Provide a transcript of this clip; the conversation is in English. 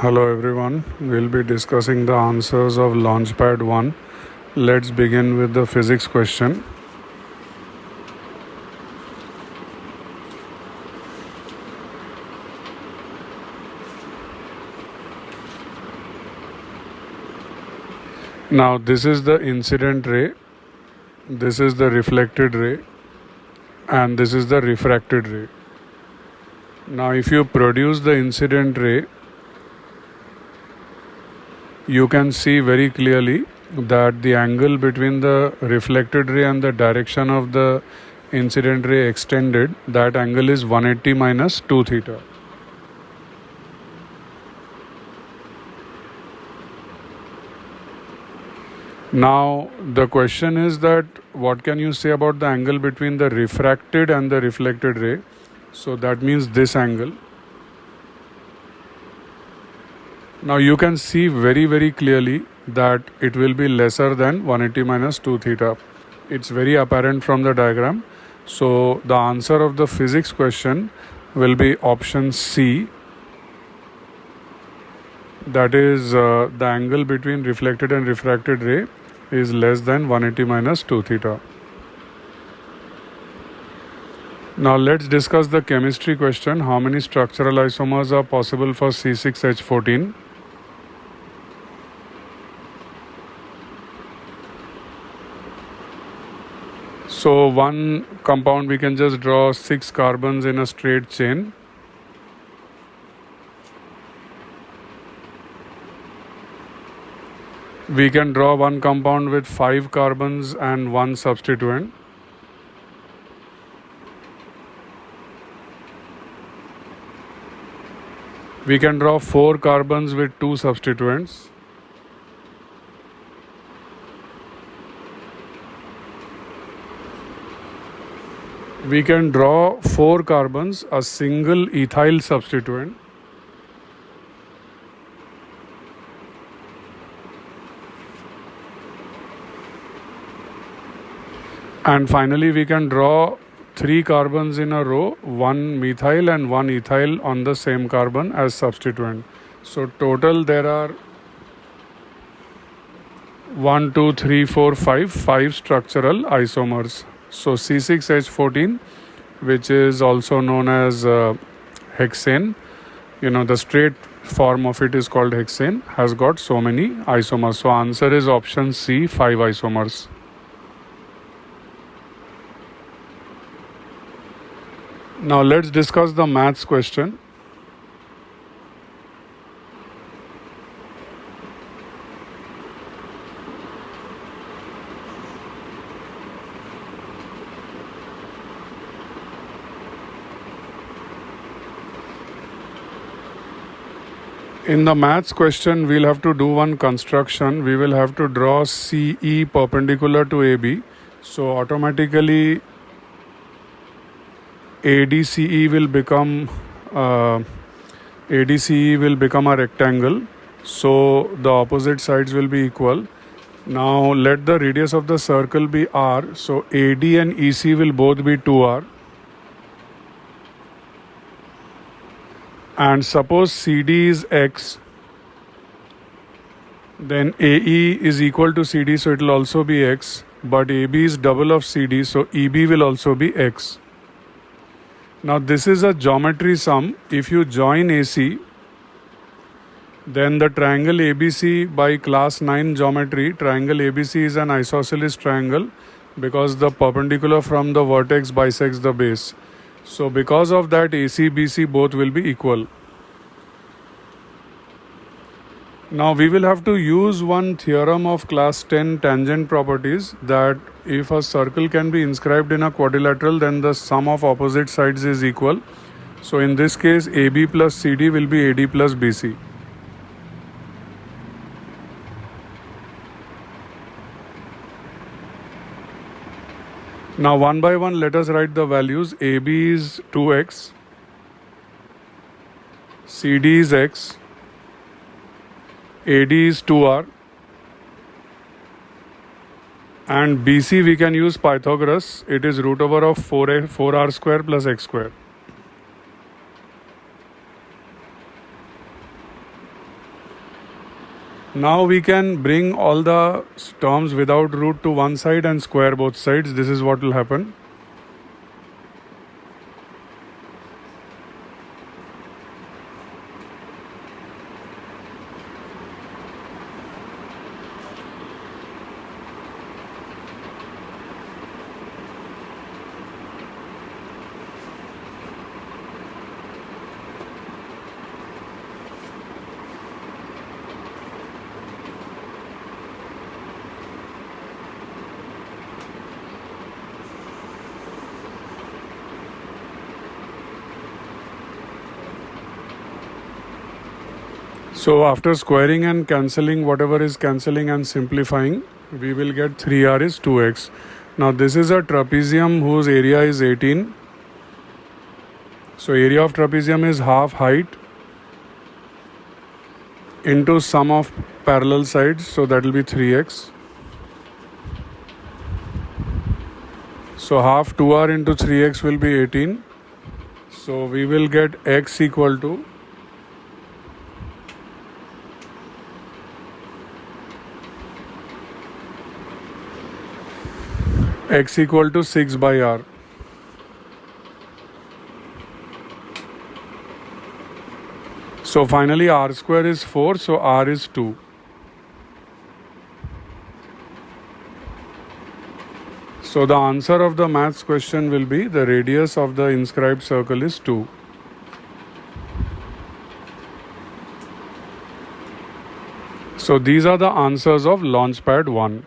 Hello everyone, we'll be discussing the answers of Launchpad 1. Let's begin with the physics question. Now this is the incident ray, this is the reflected ray, and this is the refracted ray. Now if you produce the incident ray, you can see very clearly that the angle between the reflected ray and the direction of the incident ray extended, that angle is 180 minus 2 theta. Now the question is that what can you say about the angle between the refracted and the reflected ray? So that means this angle. Now you can see very clearly that it will be lesser than 180 minus 2 theta. It's very apparent from the diagram. So the answer of the physics question will be option C. That is the angle between reflected and refracted ray is less than 180 minus 2 theta. Now let's discuss the chemistry question. How many structural isomers are possible for C6H14? So one compound, we can just draw 6 carbons in a straight chain. We can draw one compound with 5 carbons and 1 substituent. We can draw 4 carbons with 2 substituents. We can draw 4 carbons, a single ethyl substituent. And finally, we can draw 3 carbons in a row, 1 methyl and 1 ethyl on the same carbon as substituent. So total there are 1, 2, 3, 4, 5 structural isomers. So C6H14, which is also known as hexane, the straight form of it is called hexane, has got so many isomers. So answer is option C, 5 isomers. Now let's discuss the maths question. In the maths question, we'll have to do one construction. We will have to draw CE perpendicular to AB. So automatically ADCE will become a rectangle. So the opposite sides will be equal. Now let the radius of the circle be R. So AD and EC will both be 2R. And suppose CD is X, then AE is equal to CD, so it will also be X. But AB is double of CD, so EB will also be X. Now this is a geometry sum. If you join AC, then the triangle ABC by class 9 geometry, triangle ABC is an isosceles triangle because the perpendicular from the vertex bisects the base. So because of that, AC, BC both will be equal. Now we will have to use one theorem of class 10 tangent properties, that if a circle can be inscribed in a quadrilateral, then the sum of opposite sides is equal. So in this case, AB plus CD will be AD plus BC. Now one by one, let us write the values. AB is 2x, CD is x, AD is 2R, and BC we can use Pythagoras. It is root over of 4R square plus x square. Now we can bring all the terms without root to one side and square both sides. This is what will happen. So after squaring and cancelling whatever is cancelling and simplifying, we will get 3r is 2x. Now this is a trapezium whose area is 18. So area of trapezium is half height into sum of parallel sides. So that will be 3x. So half 2r into 3x will be 18. So we will get x equal to x equal to 6 by r. So finally r square is 4, so r is 2. So the answer of the maths question will be the radius of the inscribed circle is 2. So these are the answers of Launchpad 1.